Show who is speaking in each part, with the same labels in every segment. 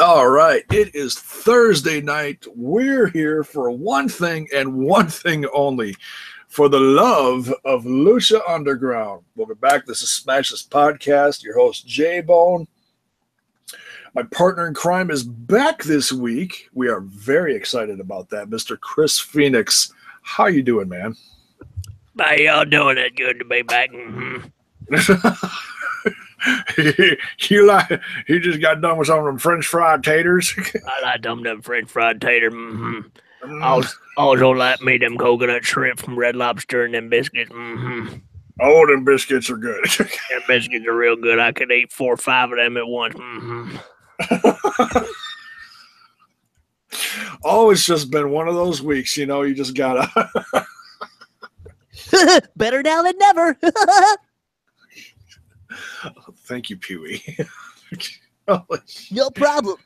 Speaker 1: All right, it is Thursday night. We're here for one thing and one thing only, for the love of Lucha Underground. Welcome back. This is Smash This Podcast. Your host, J-Bone. My partner in crime is back this week. We are very excited about that, Mr. Chris Phoenix. How you doing, man?
Speaker 2: How y'all doing? It's good to be back.
Speaker 1: He just got done with some of them French fried taters.
Speaker 2: I like them French fried tater. Also like me them coconut shrimp from Red Lobster and them biscuits.
Speaker 1: Oh, them biscuits are good.
Speaker 2: Them biscuits are real good. I could eat 4 or 5 of them at once.
Speaker 1: Oh, it's just been one of those weeks, you just gotta.
Speaker 3: Better now than never.
Speaker 1: Thank you, Pee-wee.
Speaker 3: No problem.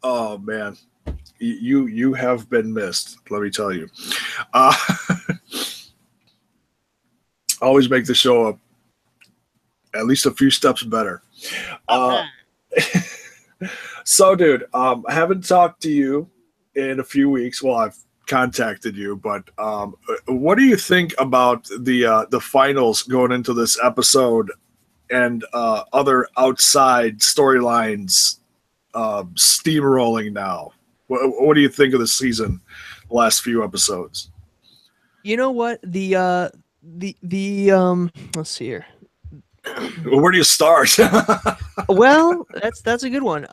Speaker 1: Oh man, you have been missed. Let me tell you. Always make the show up at least a few steps better. So, dude, I haven't talked to you in a few weeks. Well, I've contacted you, but what do you think about the finals going into this episode and other outside storylines steamrolling now? What do you think of the season, the last few episodes?
Speaker 3: You know what? The let's see here.
Speaker 1: Where do you start?
Speaker 3: Well, that's a good one.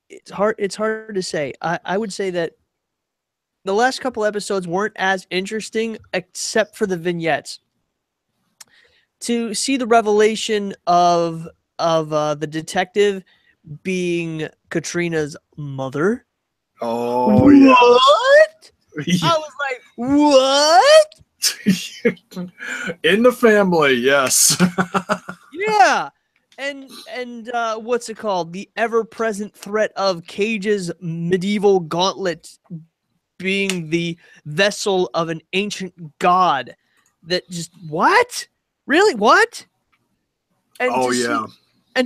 Speaker 3: It's hard to say. I would say that the last couple episodes weren't as interesting except for the vignettes. To see the revelation of the detective being Katrina's mother.
Speaker 1: Oh, yeah.
Speaker 3: What? I was like, what?
Speaker 1: In the family, yes.
Speaker 3: Yeah. And what's it called? The ever-present threat of Cage's medieval gauntlet being the vessel of an ancient god. That just, what? Really? What? And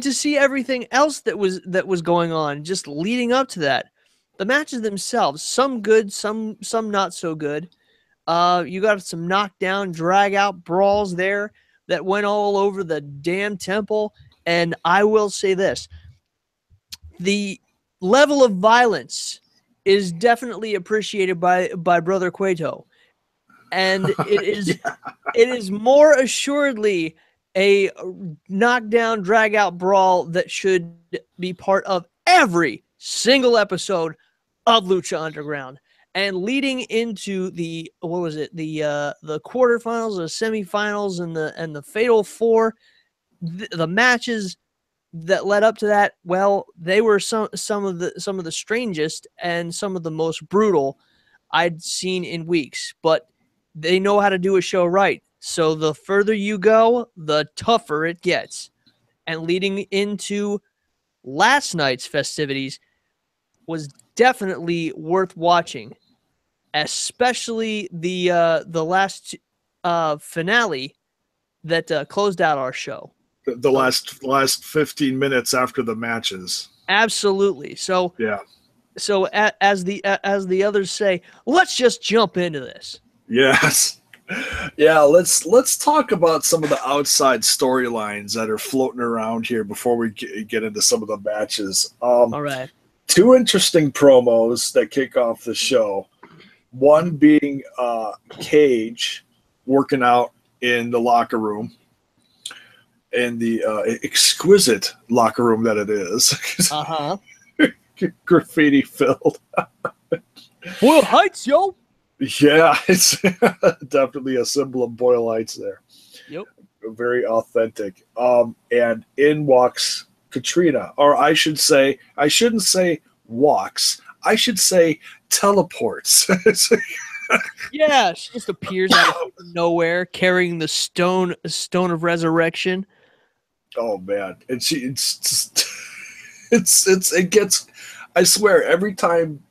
Speaker 3: to see everything else that was going on, just leading up to that. The matches themselves, some good, some not so good. You got some knockdown, drag out brawls there that went all over the damn temple. And I will say this, the level of violence is definitely appreciated by Brother Cueto. And it is it is more assuredly a knockdown, drag out brawl that should be part of every single episode of Lucha Underground. And leading into the the quarterfinals, the semifinals, and the Fatal Four, the matches that led up to that, well, they were some of the strangest and some of the most brutal I'd seen in weeks. But they know how to do a show right. So the further you go, the tougher it gets. And leading into last night's festivities was definitely worth watching, especially the last finale that closed out our show.
Speaker 1: The last 15 minutes after the matches.
Speaker 3: Absolutely. So
Speaker 1: yeah.
Speaker 3: So as the others say, let's just jump into this.
Speaker 1: Yes. Yeah, let's talk about some of the outside storylines that are floating around here before we get into some of the matches.
Speaker 3: All right.
Speaker 1: 2 interesting promos that kick off the show. One being Cage working out in the locker room, in the exquisite locker room that it is.
Speaker 3: Uh-huh.
Speaker 1: Graffiti filled.
Speaker 3: Boyle Heights, yo.
Speaker 1: Yeah, it's definitely a symbol of Boyle Heights there.
Speaker 3: Yep.
Speaker 1: Very authentic. And in walks Katrina, or I shouldn't say walks. I should say teleports.
Speaker 3: Yeah, she just appears out of nowhere carrying the stone of resurrection.
Speaker 1: Oh man. And it gets, I swear, every time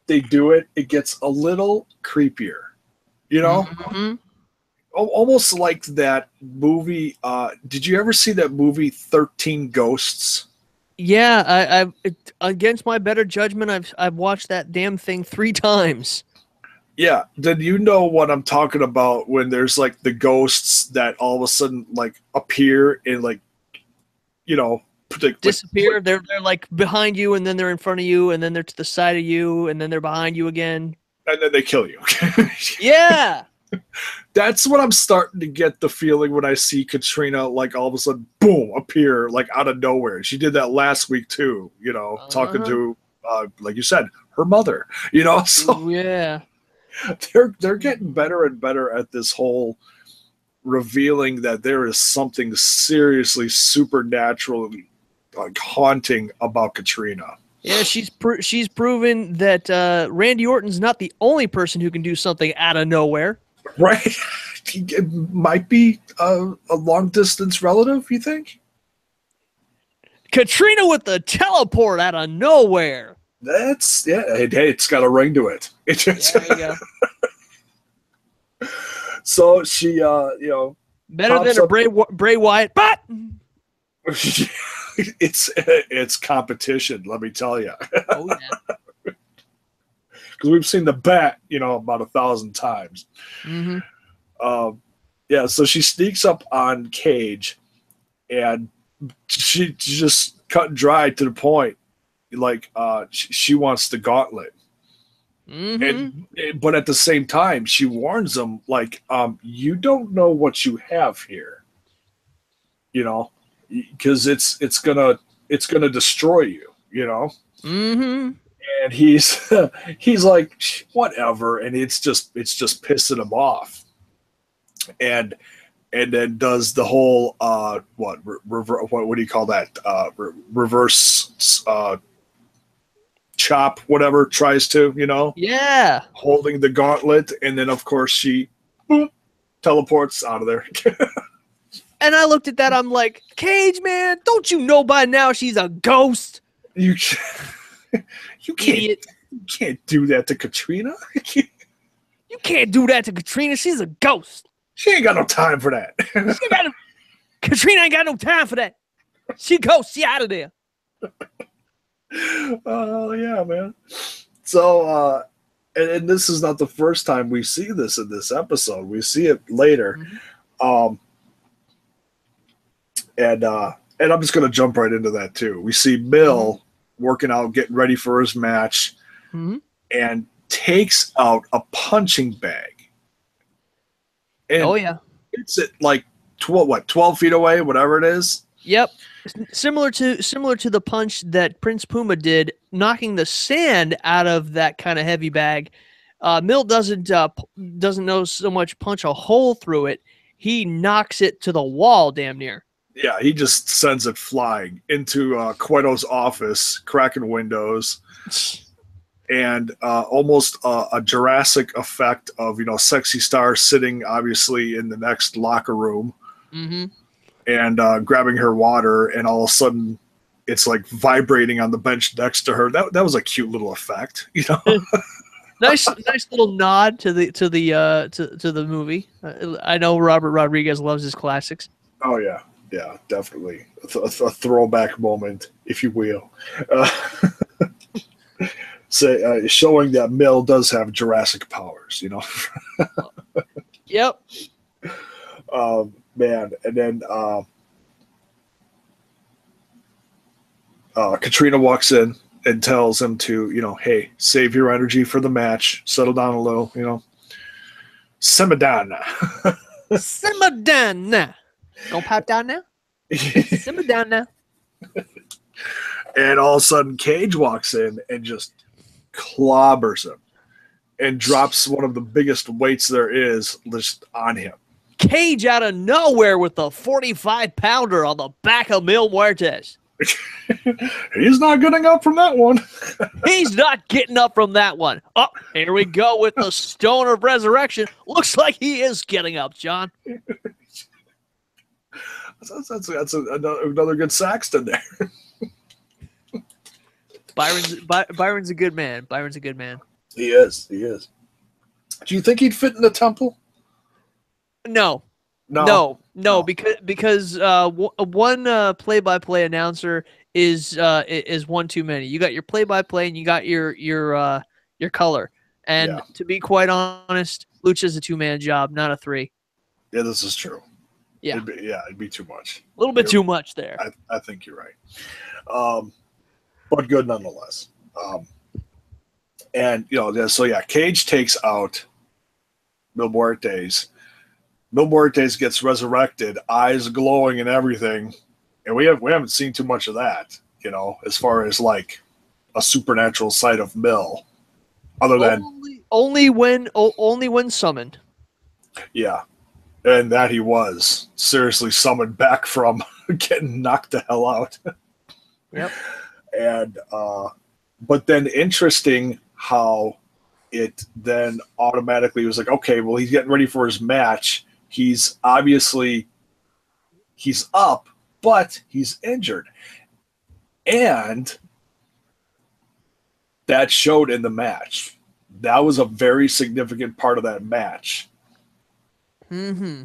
Speaker 1: they do it, it gets a little creepier. You know?
Speaker 3: Mm-hmm.
Speaker 1: almost like that movie. Did you ever see that movie 13 Ghosts?
Speaker 3: Yeah, against my better judgment, I've watched that damn thing 3 times.
Speaker 1: Yeah, then you know what I'm talking about when there's like the ghosts that all of a sudden like appear and like, you know,
Speaker 3: disappear. They're like behind you, and then they're in front of you, and then they're to the side of you, and then they're behind you again.
Speaker 1: And then they kill you.
Speaker 3: Yeah.
Speaker 1: That's what I'm starting to get the feeling when I see Katrina, like all of a sudden, boom, appear like out of nowhere. She did that last week too, you know, talking to, like you said, her mother, you know. So
Speaker 3: yeah,
Speaker 1: they're getting better and better at this whole revealing that there is something seriously supernatural, like haunting about Katrina.
Speaker 3: Yeah, she's proven that Randy Orton's not the only person who can do something out of nowhere.
Speaker 1: Right. It might be a long distance relative, you think?
Speaker 3: Katrina with the teleport out of nowhere.
Speaker 1: That's, yeah. Hey, it's got a ring to it.
Speaker 3: There you go.
Speaker 1: So she, you know,
Speaker 3: better than a Bray Wyatt, but
Speaker 1: it's competition. Let me tell you.
Speaker 3: Oh yeah.
Speaker 1: Because we've seen the bat, you know, about 1,000 times.
Speaker 3: Mm-hmm.
Speaker 1: Yeah, so she sneaks up on Cage, and she just cut dry to the point. Like, she wants the gauntlet.
Speaker 3: Mm-hmm.
Speaker 1: But at the same time, she warns him, like, you don't know what you have here. You know, because it's gonna destroy you. You know.
Speaker 3: Mm-hmm.
Speaker 1: And he's like, whatever, and it's just pissing him off, and then does the whole what do you call that, reverse chop, whatever, tries to, you know,
Speaker 3: yeah,
Speaker 1: holding the gauntlet, and then of course she boom, teleports out of there.
Speaker 3: And I looked at that, I'm like, Cage, man, don't you know by now she's a ghost?
Speaker 1: You can't do that to Katrina.
Speaker 3: You can't do that to Katrina. She's a ghost.
Speaker 1: She ain't got no time for that.
Speaker 3: Katrina ain't got no time for that. She ghost. She out of there.
Speaker 1: Oh yeah, man. So and this is not the first time we see this in this episode. We see it later. Mm-hmm. And I'm just gonna jump right into that too. We see Bill working out, getting ready for his match, and takes out a punching bag. And
Speaker 3: oh yeah,
Speaker 1: it's at like 12 feet away, whatever it is.
Speaker 3: Yep, similar to the punch that Prince Puma did, knocking the sand out of that kind of heavy bag. Mill doesn't know so much punch a hole through it. He knocks it to the wall, damn near.
Speaker 1: Yeah, he just sends it flying into Cueto's office, cracking windows, and almost a Jurassic effect of, you know, Sexy Star sitting obviously in the next locker room, and grabbing her water, and all of a sudden it's like vibrating on the bench next to her. That was a cute little effect, you know.
Speaker 3: nice little nod to the movie. I know Robert Rodriguez loves his classics.
Speaker 1: Oh yeah. Yeah, definitely a throwback moment, if you will. Showing that Mill does have Jurassic powers, you know.
Speaker 3: Yep.
Speaker 1: Man, and then Katrina walks in and tells him to, you know, hey, save your energy for the match, settle down a little, you know. Simmer down now.
Speaker 3: Simmer down now. Don't pipe down now. Simmer down now.
Speaker 1: And all of a sudden, Cage walks in and just clobbers him and drops one of the biggest weights there is just on him.
Speaker 3: Cage out of nowhere with a 45-pounder on the back of Mil Muertes.
Speaker 1: He's not getting up from that one.
Speaker 3: He's not getting up from that one. Oh, here we go with the Stone of Resurrection. Looks like he is getting up, John.
Speaker 1: That's another good Saxton there.
Speaker 3: Byron's a good man. Byron's a good man.
Speaker 1: He is. Do you think he'd fit in the temple?
Speaker 3: No.
Speaker 1: No.
Speaker 3: No, because one play-by-play announcer is one too many. You got your play-by-play and you got your color. And
Speaker 1: Yeah.
Speaker 3: to be quite honest, Lucha's a two-man job, not a three.
Speaker 1: Yeah, this is true.
Speaker 3: Yeah.
Speaker 1: It'd be too much.
Speaker 3: A little bit too much there.
Speaker 1: I think you're right. But good nonetheless. And so yeah, Cage takes out Mil Muertes. Mil Muertes gets resurrected, eyes glowing and everything, and we haven't seen too much of that, as far as like a supernatural side of Mil, other than
Speaker 3: only when summoned.
Speaker 1: Yeah, and that he was seriously summoned back from getting knocked the hell out.
Speaker 3: Yep.
Speaker 1: And but then interesting how it then automatically was like, okay, well, he's getting ready for his match. He's up, but he's injured. And that showed in the match. That was a very significant part of that match.
Speaker 3: Mm-hmm.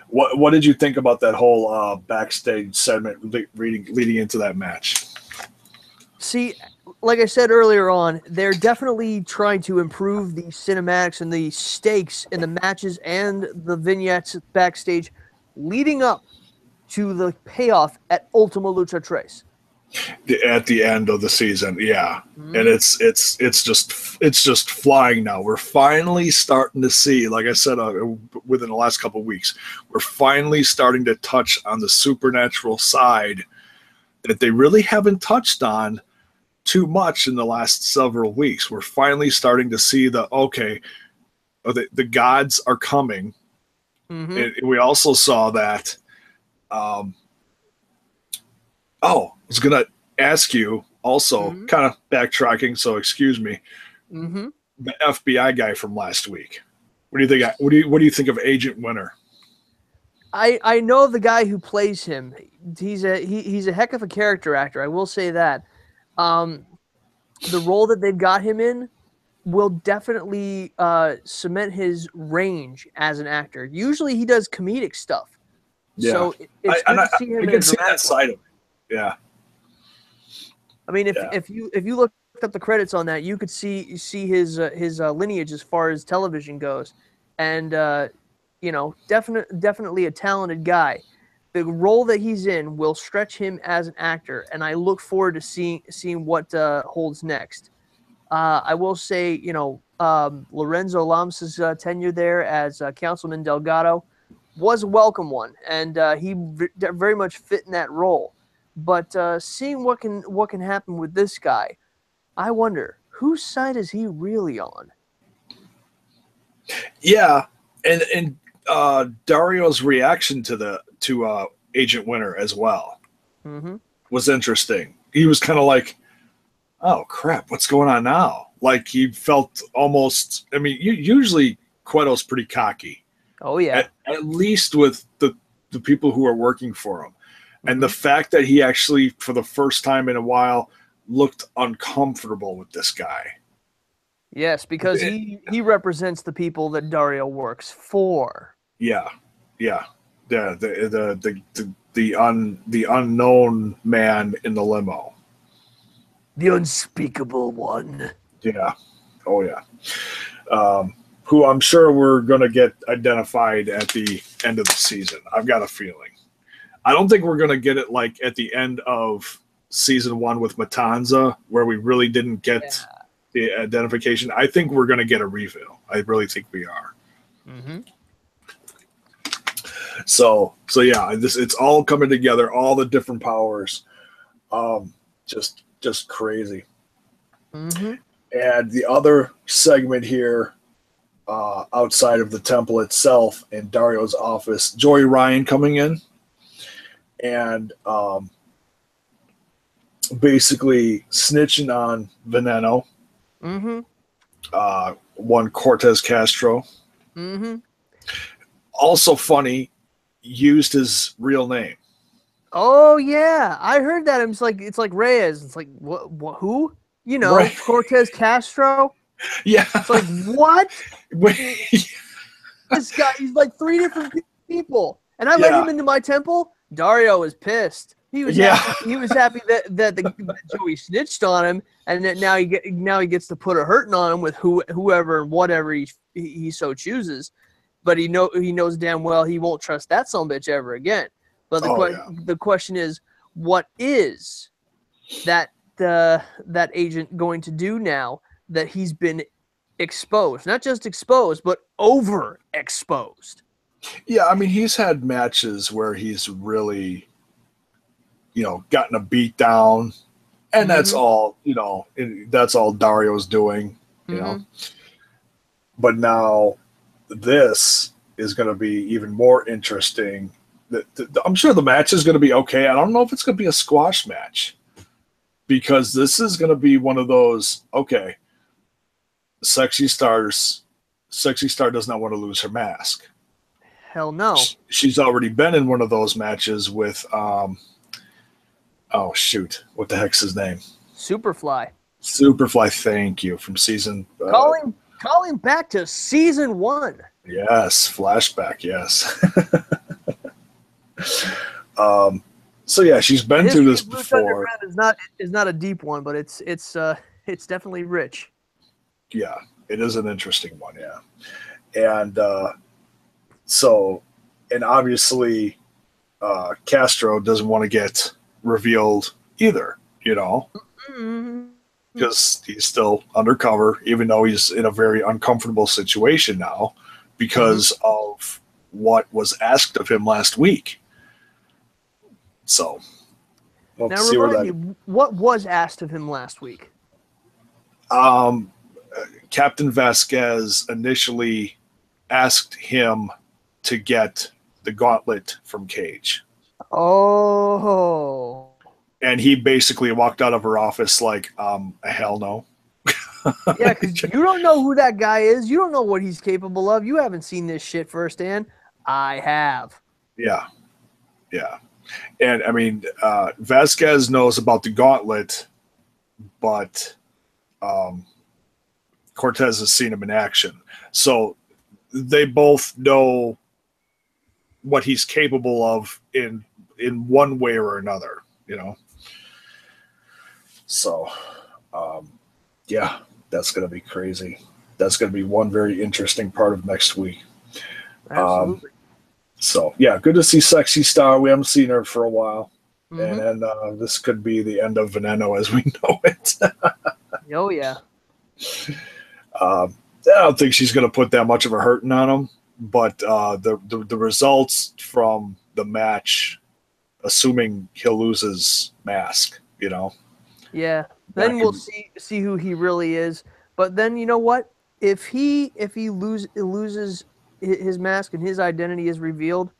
Speaker 1: What did you think about that whole backstage segment leading into that match?
Speaker 3: See, like I said earlier on, they're definitely trying to improve the cinematics and the stakes in the matches and the vignettes backstage leading up to the payoff at Ultima Lucha Tres.
Speaker 1: At the end of the season, yeah. Mm-hmm. And it's just flying now. We're finally starting to see, like I said, within the last couple of weeks, we're finally starting to touch on the supernatural side that they really haven't touched on too much in the last several weeks. We're finally starting to see the gods are coming. Mm-hmm. And we also saw that. I was going to ask you also, mm-hmm. kind of backtracking, so excuse me.
Speaker 3: Mm-hmm.
Speaker 1: The FBI guy from last week. What do you think? What do you think of Agent Winter?
Speaker 3: I know the guy who plays him. He's a heck of a character actor. I will say that. The role that they've got him in will definitely cement his range as an actor. Usually he does comedic stuff.
Speaker 1: Yeah.
Speaker 3: So it's good to see him in a dramatic
Speaker 1: side of it. Yeah.
Speaker 3: I mean, if you looked up the credits on that, you could see his lineage as far as television goes, and definitely a talented guy. The role that he's in will stretch him as an actor, and I look forward to seeing what holds next. I will say, Lorenzo Lamas' tenure there as Councilman Delgado was a welcome one, and he very much fit in that role. But seeing what can happen with this guy, I wonder whose side is he really on?
Speaker 1: Yeah, and Dario's reaction to Agent Winter as well
Speaker 3: mm-hmm.
Speaker 1: was interesting. He was kind of like, "Oh crap, what's going on now?" Like he felt almost. I mean, usually Cueto's pretty cocky.
Speaker 3: Oh yeah,
Speaker 1: at least with the people who are working for him. And the fact that he actually, for the first time in a while, looked uncomfortable with this guy.
Speaker 3: Yes, because he represents the people that Dario works for.
Speaker 1: Yeah. The unknown man in the limo.
Speaker 3: The unspeakable one.
Speaker 1: Yeah. Oh yeah. Who I'm sure we're going to get identified at the end of the season. I've got a feeling. I don't think we're going to get it like at the end of season 1 with Matanza, where we really didn't get the identification. I think we're going to get a reveal. I really think we are.
Speaker 3: Mm-hmm.
Speaker 1: So yeah, it's all coming together, all the different powers. Just crazy.
Speaker 3: Mm-hmm.
Speaker 1: And the other segment here, outside of the temple itself in Dario's office, Joey Ryan coming in and basically snitching on Veneno.
Speaker 3: Mm-hmm.
Speaker 1: One Cortez Castro.
Speaker 3: Mm-hmm.
Speaker 1: Also funny, used his real name.
Speaker 3: Oh yeah, I heard that. It's like Reyes. It's like what who?
Speaker 1: Right.
Speaker 3: Cortez Castro.
Speaker 1: Yeah.
Speaker 3: It's like what? this guy, he's like 3 different people. And I let him into my temple. Dario was pissed. He was happy, that Joey snitched on him, and that now he gets to put a hurting on him with whoever and whatever he so chooses. But he knows damn well he won't trust that son-of-a-bitch ever again. But the question is, what is that agent going to do now that he's been exposed? Not just exposed, but overexposed.
Speaker 1: Yeah, I mean, he's had matches where he's really, gotten a beat down, and that's all, that's all Dario's doing, you know. But now this is going to be even more interesting. I'm sure the match is going to be okay. I don't know if it's going to be a squash match, because this is going to be one of those, okay, Sexy Star does not want to lose her mask.
Speaker 3: Hell no.
Speaker 1: She's already been in one of those matches with, oh shoot, what the heck's his name?
Speaker 3: Superfly.
Speaker 1: Thank you, from season.
Speaker 3: Calling back to season 1.
Speaker 1: Yes, flashback. Yes. So yeah, she's been through this before.
Speaker 3: Is not a deep one, but it's definitely rich.
Speaker 1: Yeah, it is an interesting one. Yeah, and and obviously, Castro doesn't want to get revealed either. Because he's still undercover, even though he's in a very uncomfortable situation now because of what was asked of him last week. So,
Speaker 3: now remind me, what was asked of him last week?
Speaker 1: Captain Vasquez initially asked him to get the gauntlet from Cage.
Speaker 3: Oh.
Speaker 1: And he basically walked out of her office like, hell no.
Speaker 3: Yeah, because you don't know who that guy is. You don't know what he's capable of. You haven't seen this shit firsthand. I have.
Speaker 1: Yeah. Yeah. And, I mean, Vasquez knows about the gauntlet, but Cortez has seen him in action. So they both know what he's capable of in one way or another, So, yeah, that's going to be crazy. That's going to be one very interesting part of next week.
Speaker 3: Absolutely.
Speaker 1: So, yeah, good to see Sexy Star. We haven't seen her for a while. And this could be the end of Veneno as we know it.
Speaker 3: Oh, yeah.
Speaker 1: I don't think she's going to put that much of a hurting on him. But the results from the match, assuming he'll lose his mask,
Speaker 3: Yeah. Then we'll see who he really is. But then you know what? If he loses his mask and his identity is revealed,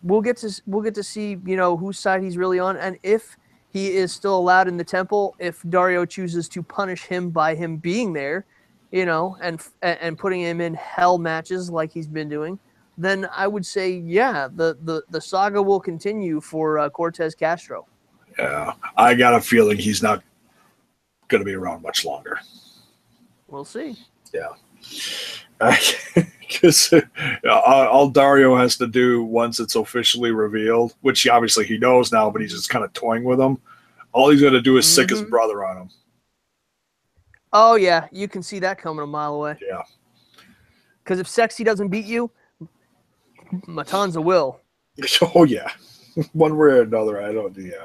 Speaker 3: we'll get to see whose side he's really on, and if he is still allowed in the temple, if Dario chooses to punish him by him being there, and putting him in hell matches like he's been doing, then I would say, yeah, the saga will continue for Cortez Castro.
Speaker 1: Yeah, I got a feeling he's not going to be around much longer.
Speaker 3: We'll see.
Speaker 1: Yeah. Because all Dario has to do once it's officially revealed, which obviously he knows now, but he's just kind of toying with him. All he's going to do is sick his brother on him.
Speaker 3: Oh, yeah. You can see that coming a mile away.
Speaker 1: Yeah.
Speaker 3: Because if Sexy doesn't beat you, Matanza will.
Speaker 1: Oh, yeah. One way or another. I think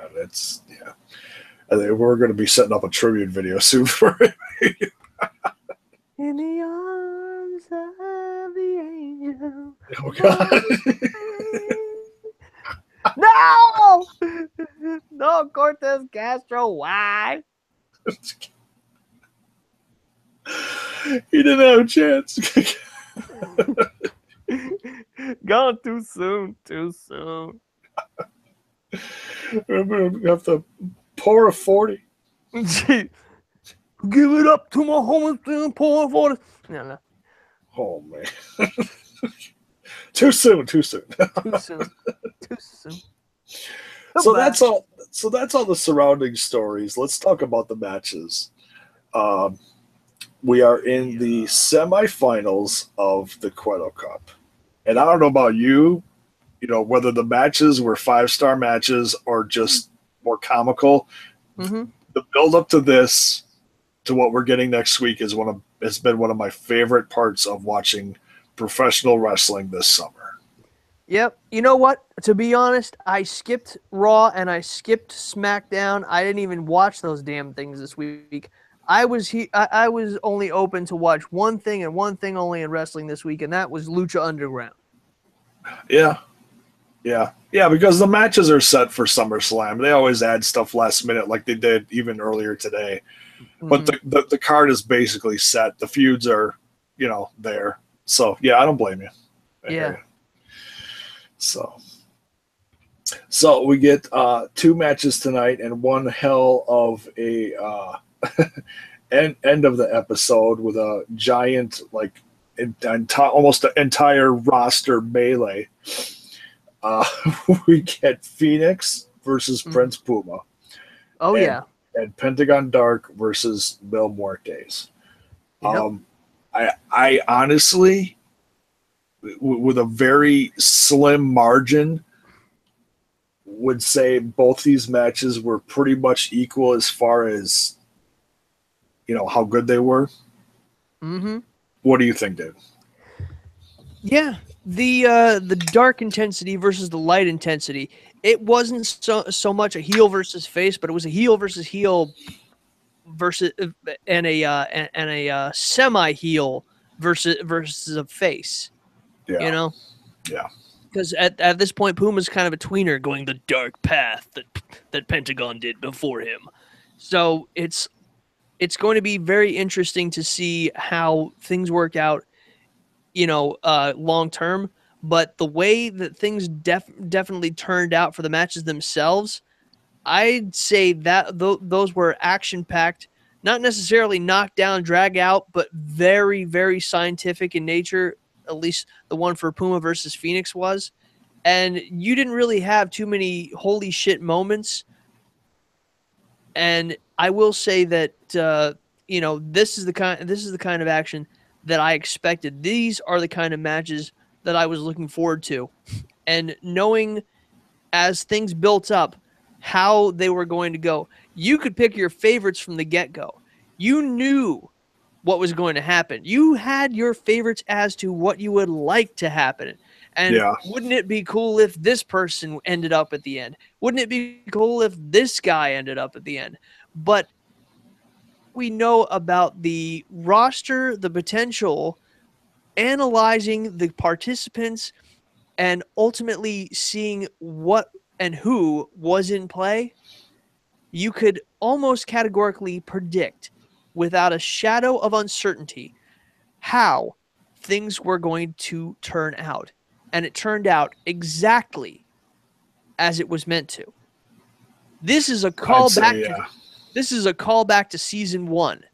Speaker 1: we're going to be setting up a tribute video soon for it.
Speaker 3: In the arms of the angel.
Speaker 1: Oh, God.
Speaker 3: No! No, Cortez Castro. Why?
Speaker 1: He didn't have a chance.
Speaker 3: Gone too soon. Too soon.
Speaker 1: I'm going to have to pour a 40.
Speaker 3: Give it up to my homies and pour a 40. No.
Speaker 1: Oh, man. Too soon.
Speaker 3: Too soon.
Speaker 1: So that's all the surrounding stories. Let's talk about the matches. we are in the semifinals of the Cueto Cup. And I don't know about you, whether the matches were 5-star matches or just more comical.
Speaker 3: Mm-hmm.
Speaker 1: The build up to this, to what we're getting next week, has been one of my favorite parts of watching professional wrestling this summer.
Speaker 3: Yep. You know what? To be honest, I skipped Raw and I skipped SmackDown. I didn't even watch those damn things this week. I was only open to watch one thing and one thing only in wrestling this week, and that was Lucha Underground.
Speaker 1: Yeah. Because the matches are set for SummerSlam. They always add stuff last minute, like they did even earlier today. But the card is basically set. The feuds are, there. So yeah, I don't blame you.
Speaker 3: Yeah.
Speaker 1: So we get 2 matches tonight and one hell of a end of the episode with a giant, like, almost an entire roster melee. We get Phoenix versus Prince Puma.
Speaker 3: Oh, yeah.
Speaker 1: And Pentagon Dark versus Mil Muertes.
Speaker 3: Yep.
Speaker 1: I honestly, with a very slim margin, would say both these matches were pretty much equal as far as, how good they were.
Speaker 3: Mm-hmm.
Speaker 1: What do you think, Dave?
Speaker 3: Yeah, the dark intensity versus the light intensity. It wasn't so much a heel versus face, but it was a heel versus heel versus and a semi heel versus a face.
Speaker 1: Yeah.
Speaker 3: Yeah. Because at this point, Puma's kind of a tweener, going the dark path that Pentagon did before him. So it's going to be very interesting to see how things work out, long term. But the way that things definitely turned out for the matches themselves, I'd say that those were action packed, not necessarily knock down, drag out, but very, very scientific in nature. At least the one for Puma versus Phoenix was. And you didn't really have too many holy shit moments. And I will say that this is the kind of action that I expected. These are the kind of matches that I was looking forward to. And knowing as things built up how they were going to go, you could pick your favorites from the get-go. You knew what was going to happen. You had your favorites as to what you would like to happen. And wouldn't it be cool if this person ended up at the end? Wouldn't it be cool if this guy ended up at the end? But we know about the roster, the potential, analyzing the participants, and ultimately seeing what and who was in play. You could almost categorically predict, without a shadow of uncertainty, how things were going to turn out. And it turned out exactly as it was meant to. This is a callback. This is a callback to season 1,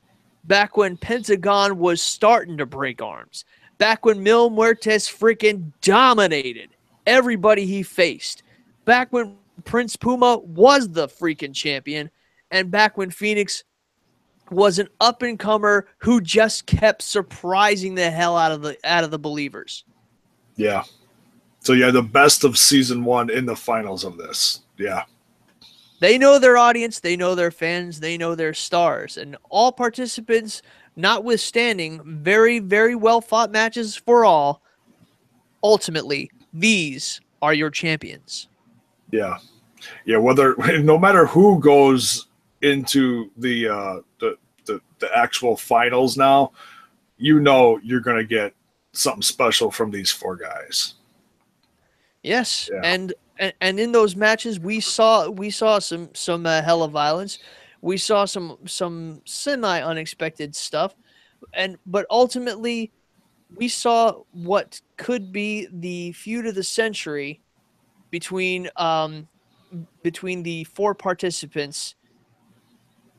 Speaker 3: back when Pentagon was starting to break arms, back when Mil Muertes freaking dominated everybody he faced, back when Prince Puma was the freaking champion, and back when Phoenix was an up-and-comer who just kept surprising the hell out of the believers.
Speaker 1: Yeah. So yeah, the best of season 1 in the finals of this. Yeah.
Speaker 3: They know their audience, they know their fans, they know their stars, and all participants, notwithstanding very, very well-fought matches for all, ultimately, these are your champions.
Speaker 1: Yeah. Yeah, no matter who goes into the actual finals now, you're going to get something special from these 4 guys.
Speaker 3: Yes, yeah. And in those matches, we saw some hella violence. We saw some semi unexpected stuff, but ultimately, we saw what could be the feud of the century between the 4 participants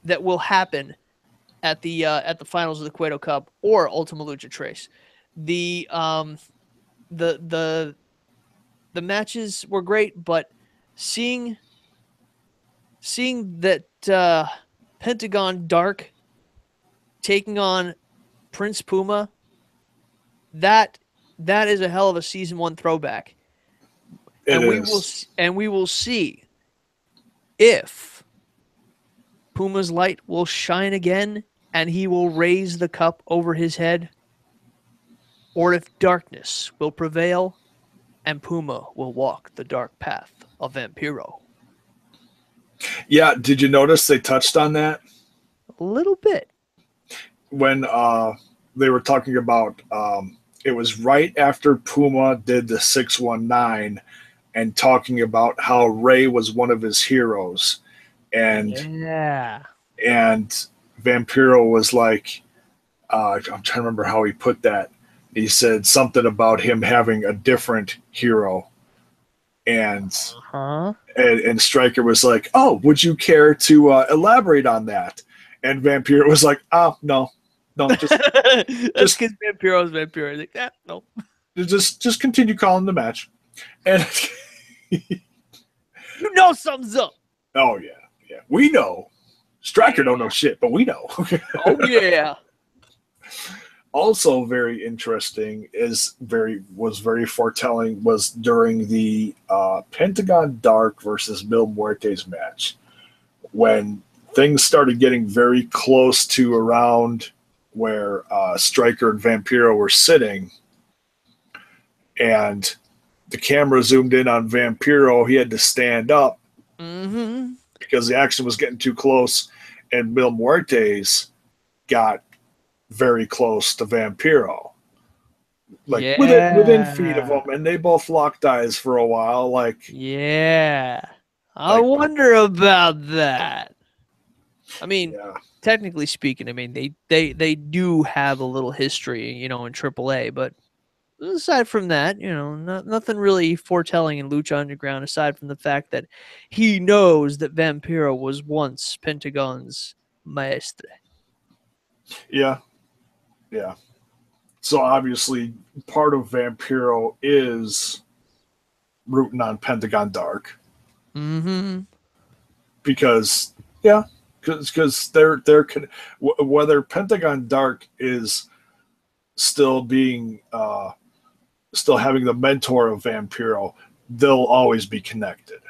Speaker 3: that will happen at the finals of the Cueto Cup or Ultima Lucha Tres. The matches were great, but seeing that Pentagon Dark taking on Prince Puma, that is a hell of a season 1 throwback. We will see if Puma's light will shine again and he will raise the cup over his head, or if darkness will prevail and Puma will walk the dark path of Vampiro.
Speaker 1: Yeah, did you notice they touched on that?
Speaker 3: A little bit.
Speaker 1: When they were talking about, it was right after Puma did the 619 and talking about how Ray was one of his heroes. And Vampiro was like, I'm trying to remember how he put that. He said something about him having a different hero. And Stryker was like, oh, would you care to elaborate on that? And Vampiro was like, oh, no, just
Speaker 3: that's because Vampiro's Vampiro. Like, no.
Speaker 1: Just continue calling the match. And
Speaker 3: you know something's up.
Speaker 1: Oh, yeah. We know. Stryker don't know shit, but we know.
Speaker 3: Oh, yeah.
Speaker 1: Also very interesting was very foretelling was during the Pentagon Dark versus Mil Muertes match, when things started getting very close to around where Stryker and Vampiro were sitting, and the camera zoomed in on Vampiro. He had to stand up because the action was getting too close, and Mil Muertes got very close to Vampiro, like within feet of him, and they both locked eyes for a while. Like,
Speaker 3: I wonder about that. I mean, technically speaking, I mean they do have a little history, in AAA, but aside from that, nothing really foretelling in Lucha Underground aside from the fact that he knows that Vampiro was once Pentagon's maestre.
Speaker 1: Yeah. So obviously part of Vampiro is rooting on Pentagon Dark. Because they're whether Pentagon Dark is still being still having the mentor of Vampiro, they'll always be connected.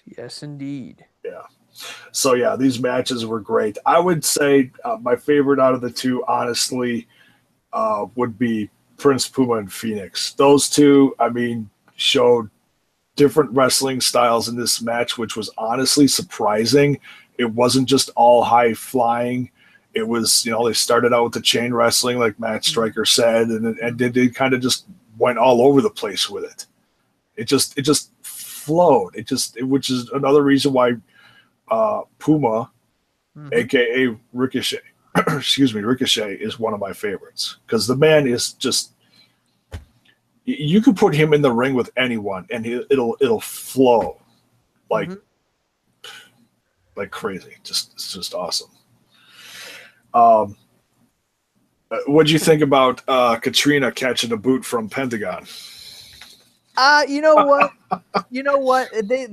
Speaker 3: Yes, indeed.
Speaker 1: Yeah. So yeah, these matches were great. I would say my favorite out of the two, honestly, would be Prince Puma and Phoenix. Those two, I mean, showed different wrestling styles in this match, which was honestly surprising. It wasn't just all high flying. It was, they started out with the chain wrestling, like Matt Stryker said, and they kind of just went all over the place with it. It just flowed. Which is another reason why Puma, aka Ricochet, Ricochet is one of my favorites, because the man is just, you could put him in the ring with anyone and it'll flow like crazy. It's just awesome. What'd you think about Katrina catching a boot from Pentagon?
Speaker 3: You know what? They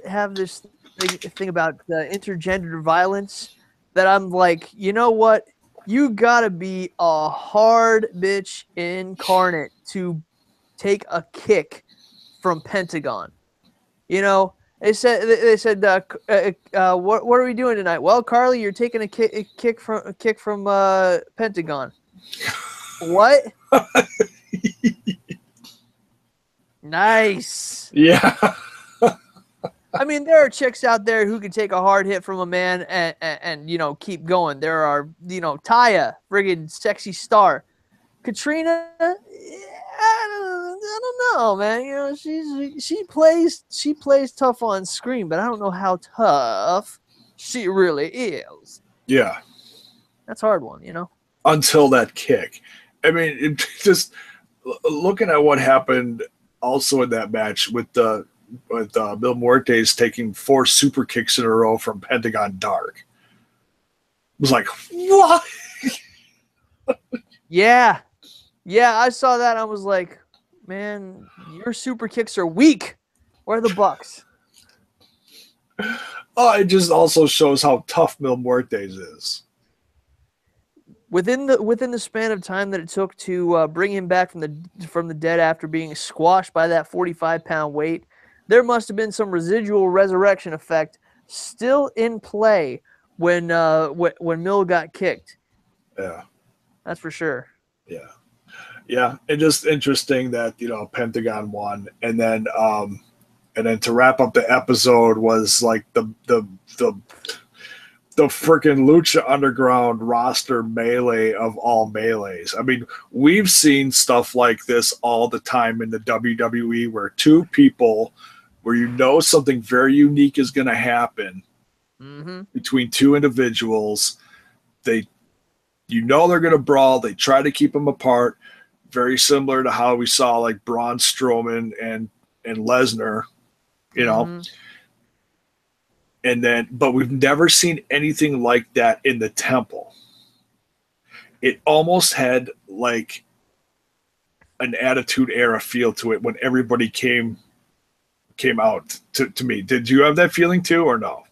Speaker 3: have this thing about intergender violence that I'm like, you know what? You gotta be a hard bitch incarnate to take a kick from Pentagon. They said, what are we doing tonight? Well, Carly, you're taking a kick from Pentagon. What? Nice.
Speaker 1: Yeah.
Speaker 3: I mean, there are chicks out there who can take a hard hit from a man and keep going. There are, Taya, friggin' sexy star. Katrina, I don't know, man. She plays tough on screen, but I don't know how tough she really is.
Speaker 1: Yeah.
Speaker 3: That's a hard one,
Speaker 1: Until that kick. I mean, it just looking at what happened also in that match with Mil Muertes taking 4 super kicks in a row from Pentagon Dark. It was like, what?
Speaker 3: Yeah, I saw that. I was like, man, your super kicks are weak. Where are the Bucks?
Speaker 1: Oh, it just also shows how tough Mil Muertes is.
Speaker 3: within the span of time that it took to bring him back from the dead after being squashed by that 45-pound weight, there must have been some residual resurrection effect still in play when Mill got kicked.
Speaker 1: Yeah,
Speaker 3: that's for sure.
Speaker 1: Yeah, yeah, and just interesting that Pentagon won, and then to wrap up the episode was like the freaking Lucha Underground roster melee of all melees. I mean, we've seen stuff like this all the time in the WWE where two people, where something very unique is going to happen between two individuals. They're going to brawl. They try to keep them apart. Very similar to how we saw like Braun Strowman and Lesnar, but we've never seen anything like that in the temple. It almost had like an Attitude Era feel to it when everybody came out to me. Did you have that feeling too, or no?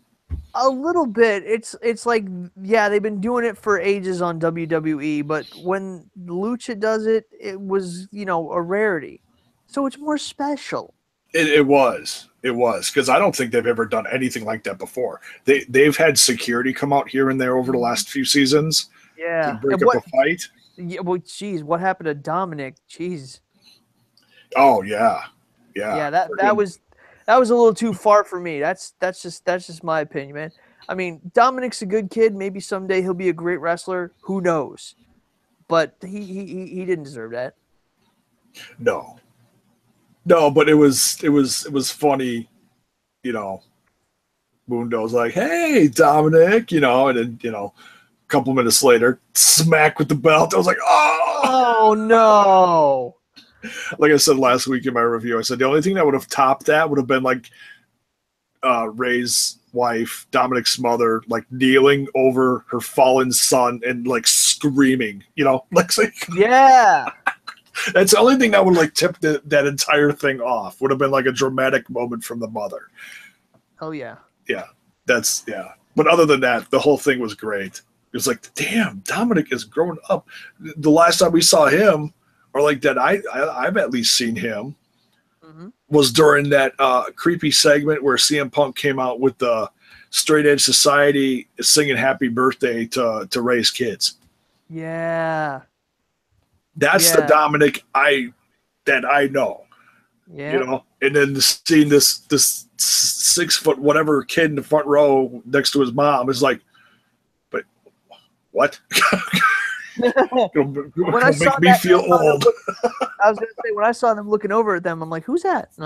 Speaker 3: A little bit. It's like, yeah, they've been doing it for ages on WWE, but when Lucha does it, it was, a rarity. So it's more special.
Speaker 1: It was because I don't think they've ever done anything like that before. They've had security come out here and there over the last few seasons.
Speaker 3: Yeah,
Speaker 1: to break up a fight.
Speaker 3: Yeah, well, geez, what happened to Dominic? Jeez.
Speaker 1: Oh yeah.
Speaker 3: That was a little too far for me. That's just my opinion, man. I mean, Dominic's a good kid. Maybe someday he'll be a great wrestler. Who knows? But he didn't deserve that.
Speaker 1: No, but it was funny, Mundo's like, "Hey, Dominic," and then, a couple minutes later, smack with the belt. I was like, "Oh
Speaker 3: no."
Speaker 1: Like I said last week in my review, I said the only thing that would have topped that would have been like Ray's wife, Dominic's mother, like kneeling over her fallen son and like screaming, like
Speaker 3: yeah.
Speaker 1: That's the only thing that would like tip that entire thing off. Would have been like a dramatic moment from the mother.
Speaker 3: Oh yeah.
Speaker 1: Yeah, But other than that, the whole thing was great. It was like, damn, Dominic is growing up. The last time we saw him, or like that I've at least seen him, was during that creepy segment where CM Punk came out with the Straight Edge Society singing "Happy Birthday" to Ray's kids.
Speaker 3: Yeah.
Speaker 1: That's the Dominic that I know.
Speaker 3: Yeah.
Speaker 1: And then seeing this 6 foot whatever kid in the front row next to his mom is like, but what?
Speaker 3: When I saw
Speaker 1: make me feel old.
Speaker 3: I was gonna say, when I saw them looking over at them, I'm like, "Who's that?" And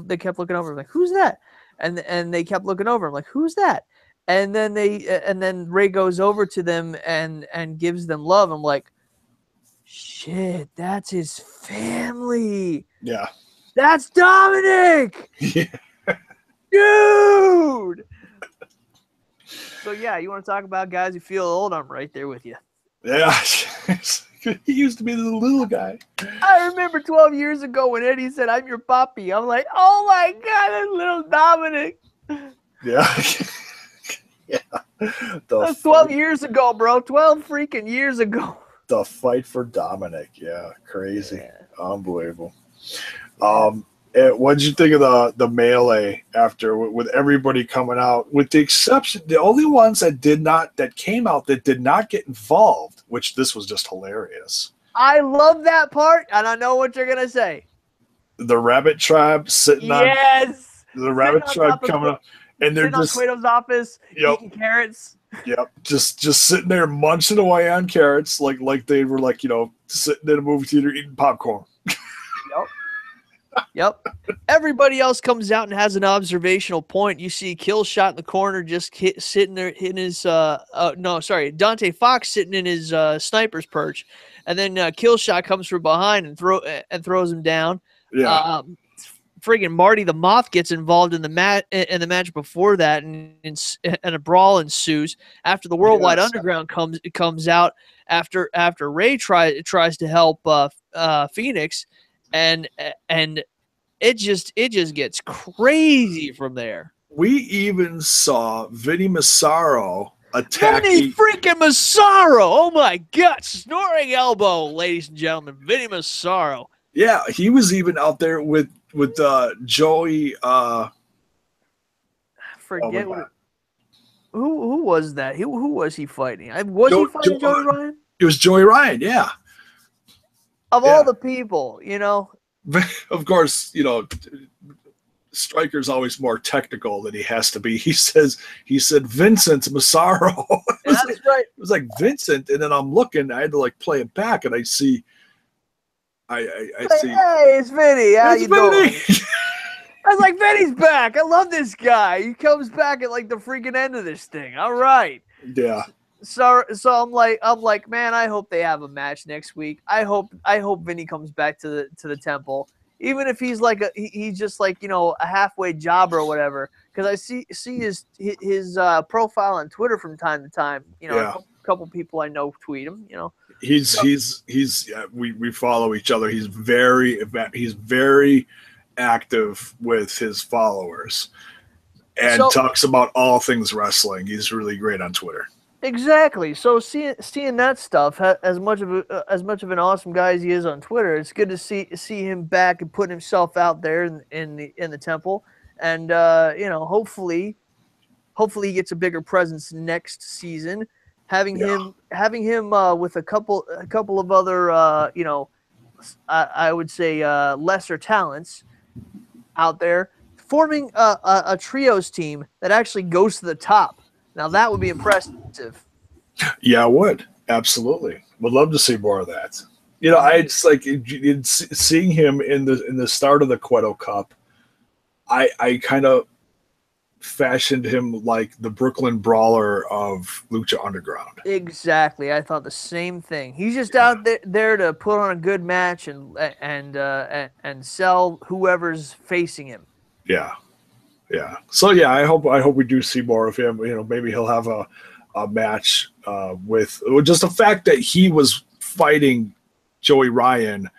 Speaker 3: they kept looking over. I'm like, "Who's that?" And they kept looking over. I'm like, "Who's that?" And then Ray goes over to them and gives them love. I'm like, "Shit, that's his family."
Speaker 1: Yeah.
Speaker 3: That's Dominic.
Speaker 1: Yeah.
Speaker 3: Dude. So yeah, you want to talk about guys who feel old? I'm right there with you.
Speaker 1: Yeah. He used to be the little guy.
Speaker 3: I remember 12 years ago when Eddie said, "I'm your papi." I'm like, "Oh my God, that's little Dominic."
Speaker 1: Yeah.
Speaker 3: That's 12 years ago, bro. 12 freaking years ago.
Speaker 1: The fight for Dominic. Yeah. Crazy. Yeah. Unbelievable. What did you think of the melee after with everybody coming out, with the exception, the only ones that came out that did not get involved, which this was just hilarious.
Speaker 3: I love that part, and I know what you're gonna say.
Speaker 1: The Rabbit Tribe sitting on the Rabbit Tribe coming up, and they're just
Speaker 3: Cueto's office eating carrots.
Speaker 1: Yep, just sitting there munching away on carrots, like they were sitting in a movie theater eating popcorn.
Speaker 3: Yep. Everybody else comes out and has an observational point. You see Killshot in the corner just sitting there in his Dante Fox sitting in his sniper's perch, and then Killshot comes from behind and throws him down.
Speaker 1: Yeah.
Speaker 3: Friggin' Marty the Moth gets involved in the match before that, and a brawl ensues after the Worldwide Underground comes out after Ray tries to help Phoenix. And it just gets crazy from there.
Speaker 1: We even saw Vinny Massaro attacking.
Speaker 3: freaking Massaro! Oh my God! Snoring elbow, ladies and gentlemen. Vinny Massaro.
Speaker 1: Yeah, he was even out there with Joey.
Speaker 3: I forget who was that? Who was he fighting? Was he fighting Joey Ryan?
Speaker 1: It was Joey Ryan. Yeah.
Speaker 3: Of all the people, you know.
Speaker 1: Of course, you know, Striker's always more technical than he has to be. He said Vincent Massaro.
Speaker 3: That's right.
Speaker 1: It was like Vincent, and then I'm looking. I had to like play it back, and I see. I see.
Speaker 3: Hey, it's Vinny. How you
Speaker 1: Vinny.
Speaker 3: doing? I was like, Vinny's back. I love this guy. He comes back at like the freaking end of this thing. All right.
Speaker 1: Yeah.
Speaker 3: So I'm like, man, I hope they have a match next week. I hope Vinny comes back to the temple, even if he's like he's just like, you know, a halfway jobber or whatever. Because I see his profile on Twitter from time to time. You know, a couple people I know tweet him. You know, we follow each other. He's very active with his followers and talks about all things wrestling. He's really great on Twitter. Exactly. So seeing that stuff, as much of an awesome guy as he is on Twitter, it's good to see him back and putting himself out there in the temple, and you know, hopefully he gets a bigger presence next season. Having him with a couple of other you know, I would say lesser talents out there, forming a trios team that actually goes to the top. Now that would be impressive.
Speaker 1: Yeah, I would. Absolutely. Would love to see more of that. You know, I just like seeing him in the start of the Cueto Cup. I kind of fashioned him like the Brooklyn Brawler of Lucha Underground.
Speaker 3: Exactly. I thought the same thing. He's just out there to put on a good match and sell whoever's facing him.
Speaker 1: Yeah. Yeah. So yeah, I hope we do see more of him. You know, maybe he'll have a match with just the fact that he was fighting Joey Ryan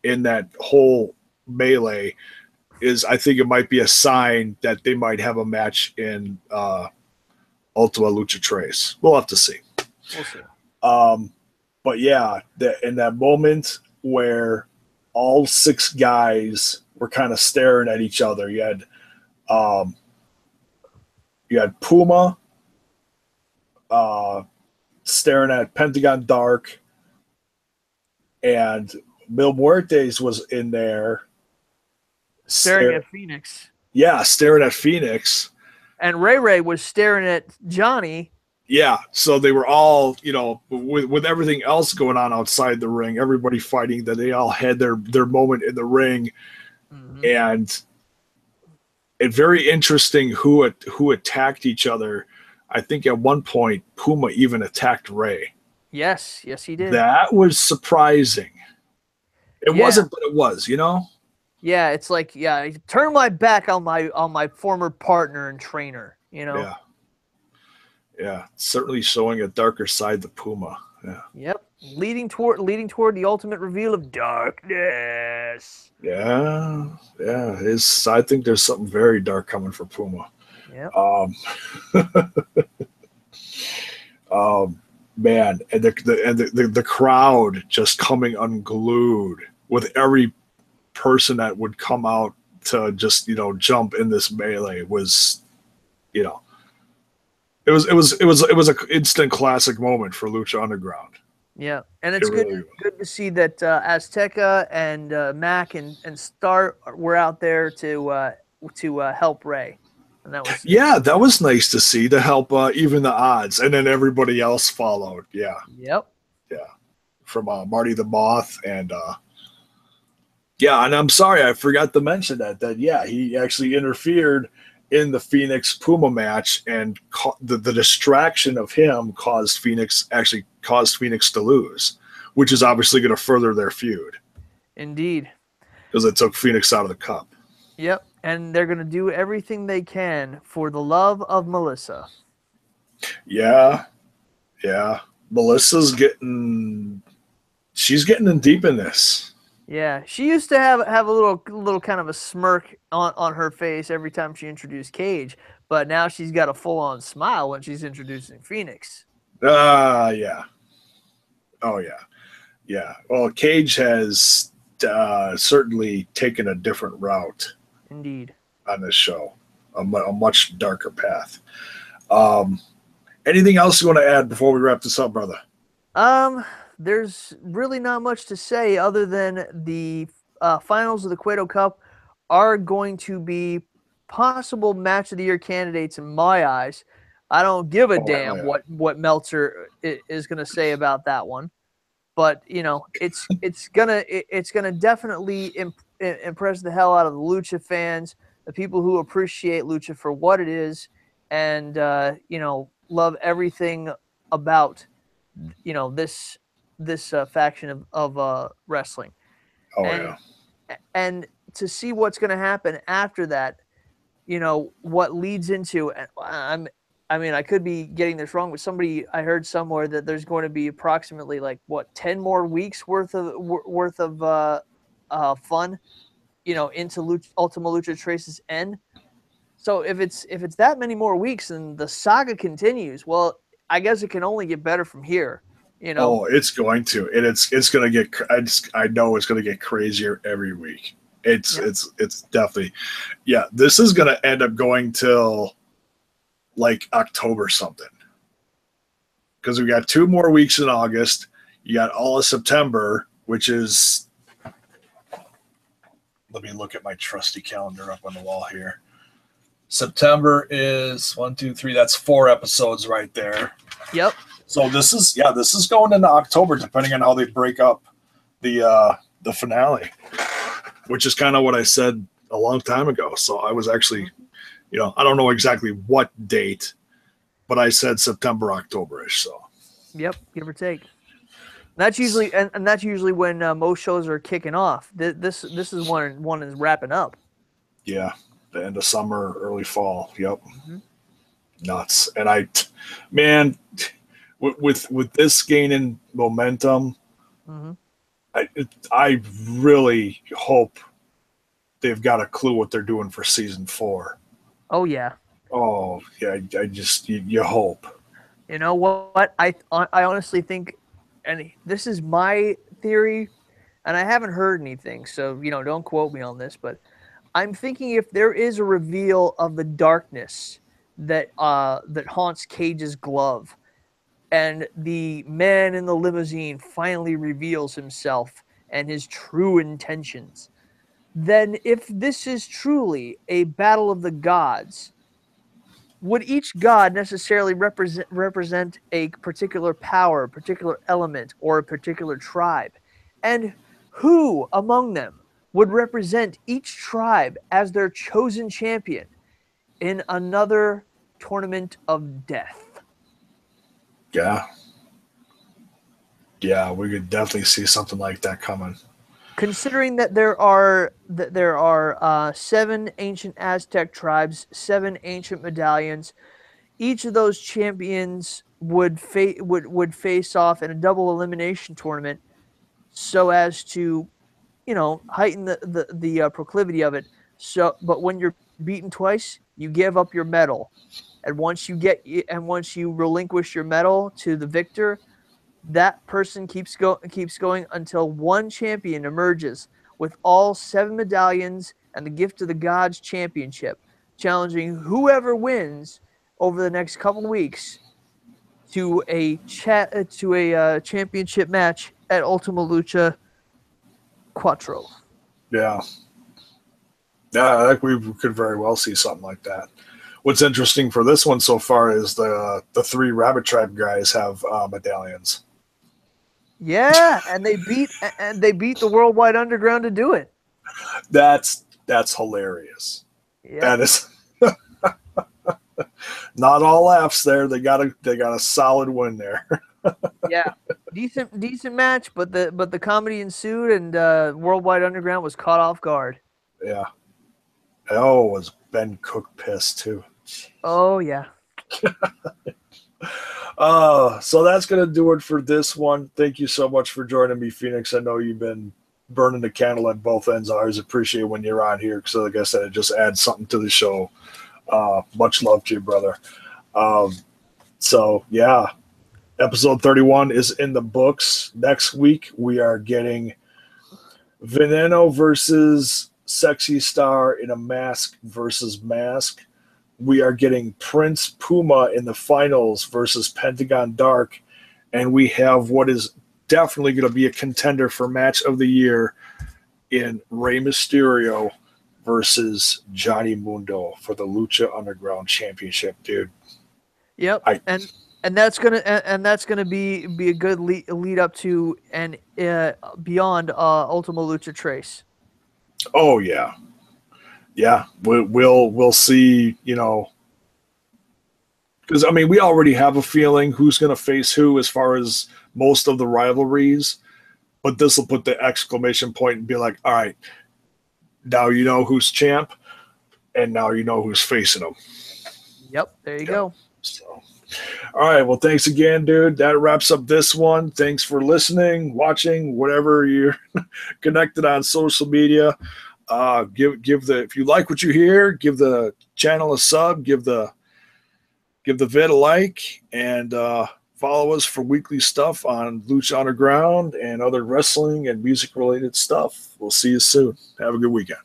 Speaker 1: in that whole melee is, I think it might be a sign that they might have a match in Ultima Lucha Tres. We'll have to see.
Speaker 3: We'll see.
Speaker 1: But yeah, in that moment where all six guys were kind of staring at each other, you had Puma staring at Pentagon Dark, and Mil Muertes was in there
Speaker 3: staring at Phoenix.
Speaker 1: Yeah, staring at Phoenix.
Speaker 3: And Ray was staring at Johnny.
Speaker 1: Yeah, so they were all, you know, with everything else going on outside the ring, everybody fighting, that they all had their moment in the ring. Mm-hmm. And very interesting who attacked each other. I think at one point Puma even attacked Ray.
Speaker 3: Yes, he did.
Speaker 1: That was surprising. It wasn't, but it was, you know?
Speaker 3: Yeah, it's like, yeah, turn my back on my former partner and trainer, you know?
Speaker 1: Yeah. Yeah, certainly showing a darker side to Puma. Yeah.
Speaker 3: Yep. Leading toward the ultimate reveal of darkness.
Speaker 1: Yeah. Yeah. I think there's something very dark coming for Puma.
Speaker 3: Yeah.
Speaker 1: Man, and the crowd just coming unglued with every person that would come out to just, you know, jump in this melee was, you know, it was an instant classic moment for Lucha Underground.
Speaker 3: Yeah, and it's good to see that Azteca and Mac and Star were out there to help Ray. And that was
Speaker 1: nice to see, to help even the odds, and then everybody else followed. Yeah.
Speaker 3: Yep.
Speaker 1: Yeah. From Marty the Moth and and I'm sorry I forgot to mention that he actually interfered in the Phoenix Puma match, and the distraction of him caused Phoenix to lose, which is obviously going to further their feud.
Speaker 3: Indeed.
Speaker 1: Because it took Phoenix out of the cup.
Speaker 3: Yep, and they're going to do everything they can for the love of Melissa.
Speaker 1: Yeah. Melissa's getting in deep in this.
Speaker 3: Yeah, she used to have a little kind of a smirk on her face every time she introduced Cage, but now she's got a full-on smile when she's introducing Phoenix.
Speaker 1: Yeah. Oh, yeah. Yeah. Well, Cage has certainly taken a different route.
Speaker 3: Indeed.
Speaker 1: On this show, a much darker path. Anything else you want to add before we wrap this up, brother?
Speaker 3: There's really not much to say other than the finals of the Cueto Cup are going to be possible match of the year candidates in my eyes. I don't give a damn what Meltzer is going to say about that one, but it's gonna definitely impress the hell out of the Lucha fans, the people who appreciate Lucha for what it is, and love everything about this faction of wrestling. And to see what's going to happen after that, what leads into, I could be getting this wrong, but I heard somewhere that there's going to be approximately 10 more weeks worth of fun, into Ultima Lucha Trace's end. So if it's that many more weeks and the saga continues, well, I guess it can only get better from here.
Speaker 1: Oh, it's going to, and it's going to get. I know it's going to get crazier every week. It's definitely, yeah. This is going to end up going till October something, because we got 2 more weeks in August. You got all of September, which is. Let me look at my trusty calendar up on the wall here. September is 1, 2, 3. That's 4 episodes right there.
Speaker 3: Yep.
Speaker 1: So this is going into October, depending on how they break up the finale, which is kind of what I said a long time ago. So I was actually, I don't know exactly what date, but I said September, October-ish. So.
Speaker 3: Yep, give or take. That's usually and that's usually when most shows are kicking off. This is one is wrapping up.
Speaker 1: Yeah, the end of summer, early fall. Yep. Mm-hmm. Nuts. And man. With this gaining momentum, mm-hmm. I really hope they've got a clue what they're doing for season 4.
Speaker 3: Oh yeah.
Speaker 1: Oh yeah. I just you hope.
Speaker 3: You know what? I honestly think, and this is my theory, and I haven't heard anything, so don't quote me on this, but I'm thinking if there is a reveal of the darkness that haunts Cage's glove, and the man in the limousine finally reveals himself and his true intentions, then if this is truly a battle of the gods, would each god necessarily represent a particular power, a particular element, or a particular tribe? And who among them would represent each tribe as their chosen champion in another tournament of death?
Speaker 1: Yeah, we could definitely see something like that coming.
Speaker 3: Considering that there are 7 ancient Aztec tribes, 7 ancient medallions, each of those champions would face off in a double elimination tournament, so as to, heighten the proclivity of it. So, but when you're beaten twice, you give up your medal. And once you relinquish your medal to the victor, that person keeps going until one champion emerges with all 7 medallions and the Gift of the Gods championship, challenging whoever wins over the next couple weeks to a championship match at Ultima Lucha Quattro.
Speaker 1: Yeah, I think we could very well see something like that. What's interesting for this one so far is the 3 Rabbit Tribe guys have medallions.
Speaker 3: Yeah, and they beat the Worldwide Underground to do it.
Speaker 1: That's hilarious.
Speaker 3: Yeah.
Speaker 1: That is not all laughs there. They got a solid win there.
Speaker 3: Yeah, decent match, but the comedy ensued, and Worldwide Underground was caught off guard.
Speaker 1: Yeah. Oh, was Ben Cook pissed too?
Speaker 3: Oh yeah.
Speaker 1: So that's going to do it for this one. Thank you so much for joining me, Phoenix. I know you've been burning the candle at both ends. I always appreciate when you're on here because, like I said, it just adds something to the show. Much love to you, brother. So yeah, episode 31 is in the books. Next week we are getting Veneno versus Sexy Star in a mask versus mask. We are getting Prince Puma in the finals versus Pentagon Dark. And we have what is definitely going to be a contender for match of the year in Rey Mysterio versus Johnny Mundo for the Lucha Underground Championship, dude.
Speaker 3: Yep. And that's gonna be a good lead up to and beyond Ultima Lucha Trace.
Speaker 1: Oh yeah, we'll see. You know, because I mean we already have a feeling who's going to face who as far as most of the rivalries, but this will put the exclamation point and be like, all right, now you know who's champ, and now you know who's facing them.
Speaker 3: Yep, there you go.
Speaker 1: So. All right. Well, thanks again, dude. That wraps up this one. Thanks for listening, watching, whatever you're connected on social media. Give the, if you like what you hear, give the channel a sub, give the vid a like, and follow us for weekly stuff on Lucha Underground and other wrestling and music related stuff. We'll see you soon. Have a good weekend.